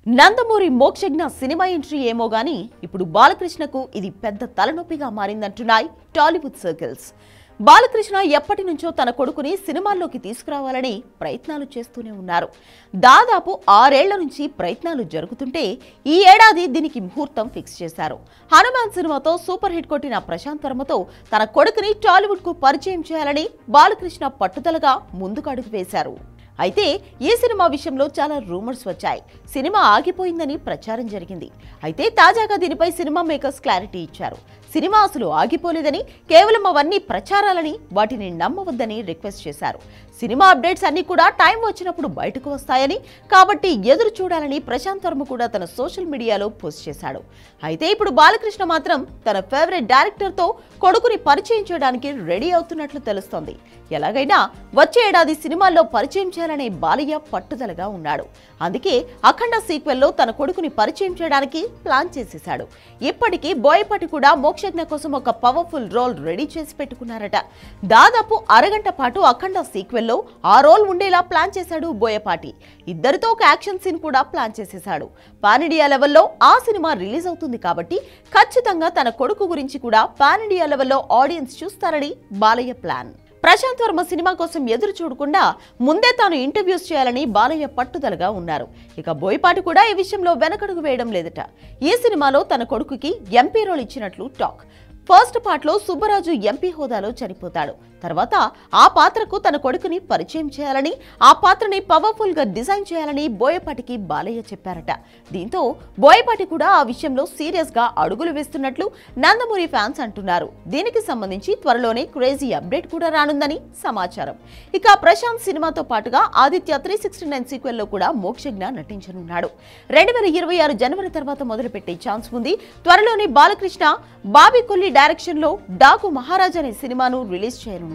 Nandamuri Mokshagna cinema entry ఏమో గానీ ఇప్పుడు బాలకృష్ణకు ఇది పెద్ద తలనొప్పిగా మారిందంటున్నాయి టాలీవుడ్ సర్కిల్స్. బాలకృష్ణ ఎప్పటి నుంచో తన కొడుకుని సినిమాల్లోకి తీసుకురావాలని ప్రయత్నాలు చేస్తూనే ఉన్నారు. దాదాపు 6 ఏళ్ల నుంచి ప్రయత్నాలు జరుగుతుంటే ఈ ఏడాది దీనికి ముహూర్తం ఫిక్స్ చేశారు. హనుమాన్ సినిమాతో సూపర్ హిట్ కొట్టిన ప్రశాంత్ వర్మతో తన కొడుకుని టాలీవుడ్ కు పరిచయం చేయాలని బాలకృష్ణ పట్టుదలగా ముందుకు అడుగు వేశారు. అయితే ఈ సినిమా విషయంలో చాలా రూమర్స్ వచ్చాయి. సినిమా ఆగిపోయిందని ప్రచారం జరిగింది. అయితే తాజాగా దీనిపై సినిమా మేకర్స్ క్లారిటీ ఇచ్చారు. సినిమా అసలు ఆగిపోలేదని, కేవలం అవన్నీ ప్రచారాలని, వాటిని నమ్మవద్దని రిక్వెస్ట్ చేశారు. సినిమా అప్డేట్స్ అన్ని కూడా టైం వచ్చినప్పుడు బయటకు వస్తాయని, కాబట్టి ఎదురు చూడాలని ప్రశాంత్ వర్మ కూడా తన సోషల్ మీడియాలో పోస్ట్ చేశాడు. అయితే ఇప్పుడు బాలకృష్ణ మాత్రం తన ఫేవరెట్ డైరెక్టర్తో కొడుకుని పరిచయం చేయడానికి రెడీ అవుతున్నట్లు తెలుస్తోంది. ఎలాగైనా వచ్చే ఏడాది సినిమాల్లో పరిచయం చేయాలనే బాలయ్య పట్టుదలగా ఉన్నాడు. అందుకే అఖండ సీక్వెల్లో తన కొడుకుని పరిచయం చేయడానికి ప్లాన్ చేసేశాడు. ఇప్పటికీ బోయపాటి కూడా మోక్షజ్ఞ కోసం ఒక పవర్ఫుల్ రోల్ రెడీ చేసి పెట్టుకున్నారట. దాదాపు అరగంట పాటు అఖండ సీక్వెల్లో ఆ రోల్ ఉండేలా ప్లాన్ చేశాడు బోయపాటి. ఇద్దరితో ఒక యాక్షన్ సీన్ కూడా ప్లాన్ చేసేశాడు. పాన్ ఇండియా లెవెల్లో ఆ సినిమా రిలీజ్ అవుతుంది కాబట్టి ఖచ్చితంగా తన కొడుకు గురించి కూడా పాన్ ఇండియా లెవెల్లో ఆడియన్స్ చూస్తారని బాలయ్య ప్లాన్. ప్రశాంత్ వర్మ సినిమా కోసం ఎదురు చూడకుండా ముందే తాను ఇంటర్వ్యూస్ చేయాలని బాలయ్య పట్టుదలగా ఉన్నారు. ఇక బోయపాటి కూడా ఈ విషయంలో వెనకడుగు వేయడం లేదట. ఈ సినిమాలో తన కొడుకుకి ఎంపీ రోల్ ఇచ్చినట్లు టాక్. ఫస్ట్ పార్ట్ లో సుబ్బరాజు ఎంపీ హోదాలో చనిపోతాడు. తర్వాత ఆ పాత్రకు తన కొడుకుని పరిచయం చేయాలని, ఆ పాత్రని పవర్ఫుల్ గా డిజైన్ చేయాలని బోయపాటికి బాలయ్య చెప్పారట. దీంతో బోయపాటి కూడా ఆ విషయంలో సీరియస్ గా అడుగులు వేస్తున్నట్లు నందమూరి ఫ్యాన్స్ అంటున్నారు. దీనికి సంబంధించి త్వరలోనే క్రేజీ అప్డేట్ కూడా రానుందని సమాచారం. ఇక ప్రశాంత్ సినిమాతో పాటుగా ఆదిత్య 369 సీక్వెల్ లో కూడా మోక్షజ్ఞ నటించనున్నాడు. 2026 జనవరి తర్వాత మొదలుపెట్టే ఛాన్స్ ఉంది. త్వరలోనే బాలకృష్ణ బాబీ కొల్లి డైరెక్షన్ లో డాకు మహారాజ్ అనే సినిమాను రిలీజ్ చేయనున్నారు.